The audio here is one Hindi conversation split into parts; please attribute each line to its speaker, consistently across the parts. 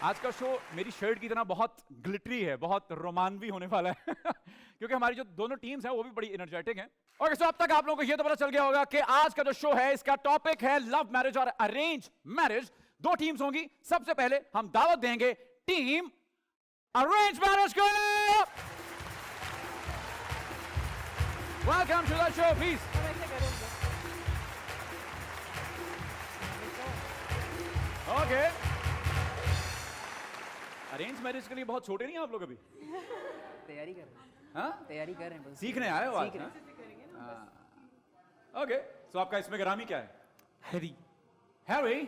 Speaker 1: आज का शो मेरी शर्ट की तरह बहुत ग्लिटरी है, बहुत रोमांवी होने वाला है क्योंकि हमारी जो दोनों टीम्स हैं वो भी बड़ी एनर्जेटिक हैं। ओके, सो अब तक आप लोगों को ये तो पता चल गया होगा कि आज का जो शो है इसका टॉपिक है लव मैरिज और अरेंज मैरिज। दो टीम्स होंगी। सबसे पहले हम दावत देंगे टीम अरेंज मैरिज को। Welcome to the show please. Okay, arrange marriage के लिए बहुत छोटे नहीं हैं आप लोग अभी?
Speaker 2: तैयारी कर रहे हैं।
Speaker 1: हाँ,
Speaker 2: तैयारी कर रहे हैं बस।
Speaker 1: सीखने आए हो आज?
Speaker 2: सीख रहे हैं।
Speaker 1: ओके, सो आपका इसमें ग्रामी क्या है?
Speaker 3: Harry.
Speaker 1: Harry.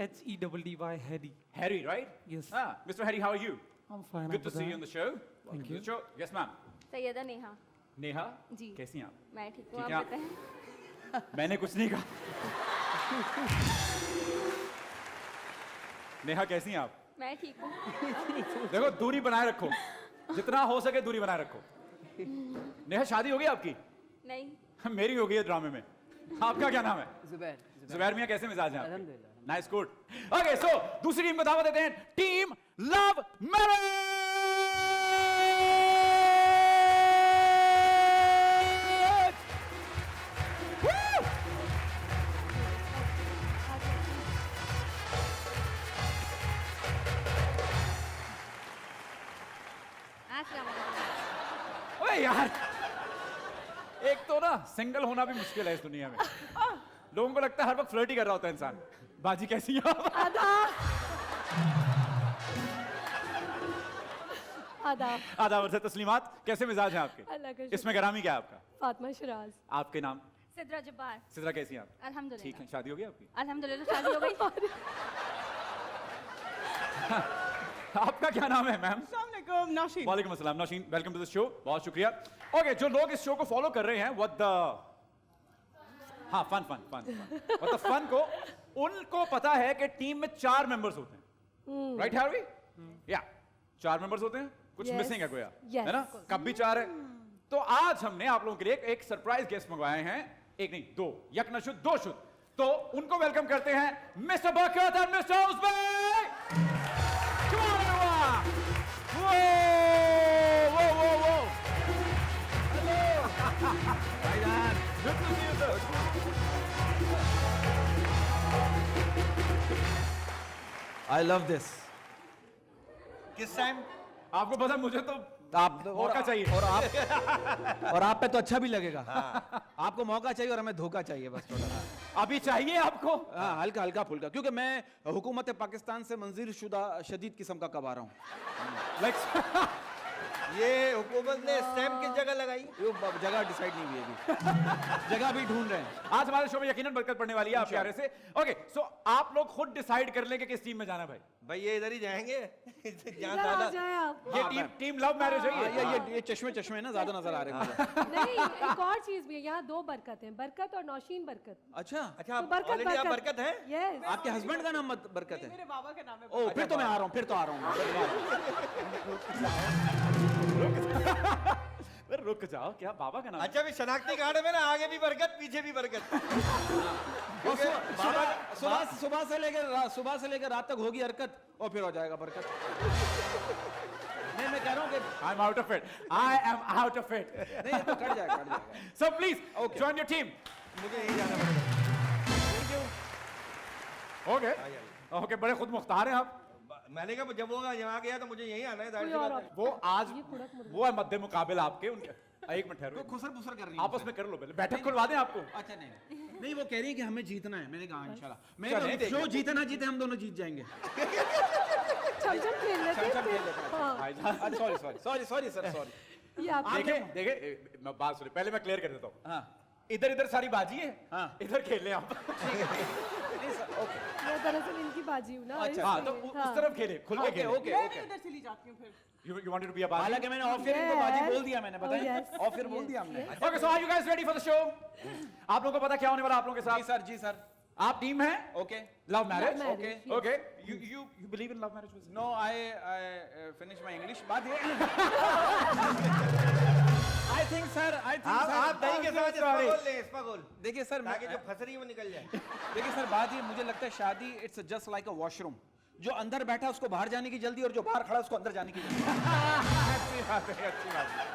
Speaker 3: H-E-D-D-Y, Harry.
Speaker 1: Harry, right?
Speaker 3: Yes.
Speaker 1: Mister Harry, how are you?
Speaker 3: I'm fine.
Speaker 1: Good to see you on the show.
Speaker 3: Thank you.
Speaker 1: Yes, ma'am.
Speaker 4: Syeda Neha.
Speaker 1: Neha
Speaker 4: ji.
Speaker 1: कैसी हैं आप?
Speaker 4: मैं ठीक हूँ,
Speaker 1: ठीक
Speaker 4: आप
Speaker 1: है,
Speaker 4: बताएं।
Speaker 1: मैंने कुछ नहीं कहा। नेहा कैसी हैं आप?
Speaker 4: मैं ठीक हूँ।
Speaker 1: देखो, दूरी बनाए रखो, जितना हो सके दूरी बनाए रखो। नेहा, शादी हो गई आपकी?
Speaker 4: नहीं।
Speaker 1: मेरी हो गई है ड्रामे में। आपका क्या नाम है?
Speaker 2: जुबैर।
Speaker 1: जुबैर मियां, कैसे मिजाज हैं आपके?
Speaker 2: अल्हम्दुलिल्लाह।
Speaker 1: Nice, good. ओके, सो दूसरी टीम को दावत देते हैं, टीम लव मैरिज। ओए यार, एक तो ना सिंगल होना भी मुश्किल है इस दुनिया में। लोगों को लगता है हर वक्त फ्लर्ट ही कर रहा होता है इंसान। बाजी कैसी है आप?
Speaker 5: आदाब।
Speaker 1: आदाब से तस्लीमात, कैसे मिजाज हैं आपके?
Speaker 5: अल्लाह का शुक्र।
Speaker 1: इसमें ग्रामी क्या है आपका?
Speaker 5: फातिमा शिराज।
Speaker 1: आपके नाम?
Speaker 4: सिद्रा जब्बार।
Speaker 1: सिद्रा, कैसी हैं आप?
Speaker 4: अल्हम्दुलिल्लाह।
Speaker 1: ठीक है, शादी हो गई आपकी?
Speaker 4: अल्हम्दुलिल्लाह शादी हो गई।
Speaker 1: आपका क्या नाम है मैम?
Speaker 3: Nasheen.
Speaker 1: वालेकुम अस्सलाम Nausheen, welcome to the show, बहुत शुक्रिया। ओके, जो लोग इस शो को फॉलो कर रहे हैं, व्हाट द फन को, उनको पता है कि टीम में 4 मेंबर्स होते हैं, राइट हैरी? या 4 मेंबर्स होते हैं, कुछ
Speaker 5: Yes.
Speaker 1: मिसिंग है कोई,
Speaker 5: Yes.
Speaker 1: है ना? कब भी 4 है। तो आज हमने आप लोगों के लिए एक सरप्राइज गेस्ट मंगवाए हैं, एक नहीं 2, यक न शुद्ध 2 शुद्ध। तो उनको वेलकम करते हैं, मिस्टर बरकत और mister Usman. Whoa! Whoa, whoa, whoa! Hello! Good to see you, sir.
Speaker 6: I love this.
Speaker 1: किस टाइम? आपको पता, मुझे तो
Speaker 6: आप
Speaker 1: मौका चाहिए।
Speaker 6: और आप पे तो अच्छा भी लगेगा। आपको मौका चाहिए और हमें धोखा चाहिए बस थोड़ा।
Speaker 1: अभी चाहिए आपको?
Speaker 6: हाँ, हल्का हल्का फुल्का, क्योंकि मैं हुकूमत पाकिस्तान से मंजूर शुदा शदीद किस्म का कब आ रहा हूँ।
Speaker 1: लाइक
Speaker 7: ये हुकूमत ने स्टैम्प किस जगह लगाई?
Speaker 6: ये जगह डिसाइड नहीं हुई अभी। जगह भी ढूंढ रहे हैं।
Speaker 1: आज हमारे शो में यकीनन बरकत पड़ने वाली है आपके आने से। ओके, सो आप लोग खुद डिसाइड कर लेंगे किस टीम में जाना है भाई।
Speaker 7: भाई ये इधर ही जाएंगे जहाँ
Speaker 5: इधर आ
Speaker 7: ज्यादा
Speaker 5: जाए आप।
Speaker 1: ये टीम लव मैरिज है
Speaker 6: हाँ,
Speaker 1: ये।
Speaker 6: ये चश्मे ना ज्यादा नजर आ रहे हैं मुझे।
Speaker 5: नहीं, एक और चीज भी है, यहाँ 2 बरकत हैं, बरकत और नौशीन बरकत।
Speaker 6: अच्छा,
Speaker 7: अच्छा,
Speaker 5: तो बरकत
Speaker 7: ऑलरेडी आप बरकत है?
Speaker 5: यस।
Speaker 6: आपके हस्बैंड का नाम बरकत है?
Speaker 3: मेरे बाबा का नाम है।
Speaker 6: ओ, फिर तो मैं आ रहा हूँ, फिर तो आ रहा हूँ।
Speaker 1: रुक जाओ, क्या बाबा का नाम?
Speaker 7: अच्छा, भी शनाख्ती कार्ड में ना आगे भी बरकत पीछे भी बरकत।
Speaker 6: सुबह से लेकर रात तक होगी हरकत और फिर हो जाएगा बरकत। नहीं, मैं कह रहा हूँ कि
Speaker 1: I am out of it, I am out of it.
Speaker 6: नहीं, ये तो कट जाएगा।
Speaker 1: So please join your team.
Speaker 7: मुझे यही जाना पड़ेगा।
Speaker 1: ओके ओके, बड़े खुद मुख्तार हैं आप।
Speaker 7: मैंने कहा जब वो यहाँ गया तो मुझे यहीं आना है, जाहिर सी
Speaker 5: कोई
Speaker 7: बात
Speaker 5: और
Speaker 7: है।
Speaker 1: वो आज वो है मध्य मुकाबला आपके उनके। एक मिनट ठहरो,
Speaker 6: खुसर पुसर कर रही है
Speaker 1: आपस में कर लो, पहले बैठक खुलवा दें आपको।
Speaker 6: अच्छा, नहीं वो कह रही है कि हमें जीतना है। मैंने कहा इंशाल्लाह मैं
Speaker 1: चलिए,
Speaker 6: तो जो जीते ना जीते हम दोनों जीत जाएंगे।
Speaker 5: चमचम खेल लेते
Speaker 6: चमचम खेल
Speaker 5: हैं।
Speaker 6: लेते हैं।
Speaker 5: हाँ,
Speaker 1: भाईजान,
Speaker 6: सॉरी सर।
Speaker 5: ये आप
Speaker 1: देखिए मैं बात सुनिए, पहले मैं क्लियर कर देता हूँ।
Speaker 6: हाँ,
Speaker 1: इधर सारी बाजी है,
Speaker 6: हाँ।
Speaker 1: इधर खेल लें आप।
Speaker 5: मैं दरअसल इनकी बाजी हूँ ना।
Speaker 6: अच्छा,
Speaker 1: हाँ, तो
Speaker 5: इसलिए।
Speaker 1: उस तरफ खेले, खुल के खेले।
Speaker 6: ओके।
Speaker 3: मैं भी उधर चली जाती हूँ फिर।
Speaker 1: You wanted to be a बाजी?
Speaker 6: हालांकि मैंने ऑफ एयर बाजी बोल दिया, मैंने
Speaker 5: Oh,
Speaker 6: बताया।
Speaker 5: yes.
Speaker 6: ऑफ एयर बोल दिया हमने।
Speaker 1: Okay, so are you guys ready for the show? आप लोगों को पता क्या होने वाला आप लोगों के साथ?
Speaker 6: जी सर।
Speaker 1: आप टीम है
Speaker 6: okay.
Speaker 1: Love marriage.
Speaker 5: Love marriage, yes.
Speaker 1: Okay, you believe in love marriage?
Speaker 6: No, I finish my English. बात ये आई थिंक सर
Speaker 7: आप दही के साथ
Speaker 1: Sorry.
Speaker 7: इसपा गोल
Speaker 6: देखिए सर,
Speaker 7: ताकि जो फंस रही है वो निकल जाए।
Speaker 6: देखिए सर, बात ये मुझे लगता है शादी it's just like a washroom. जो अंदर बैठा उसको बाहर जाने की जल्दी और जो बाहर खड़ा उसको अंदर जाने की जल्दी।
Speaker 1: अच्छी बात है, अच्छी बात है।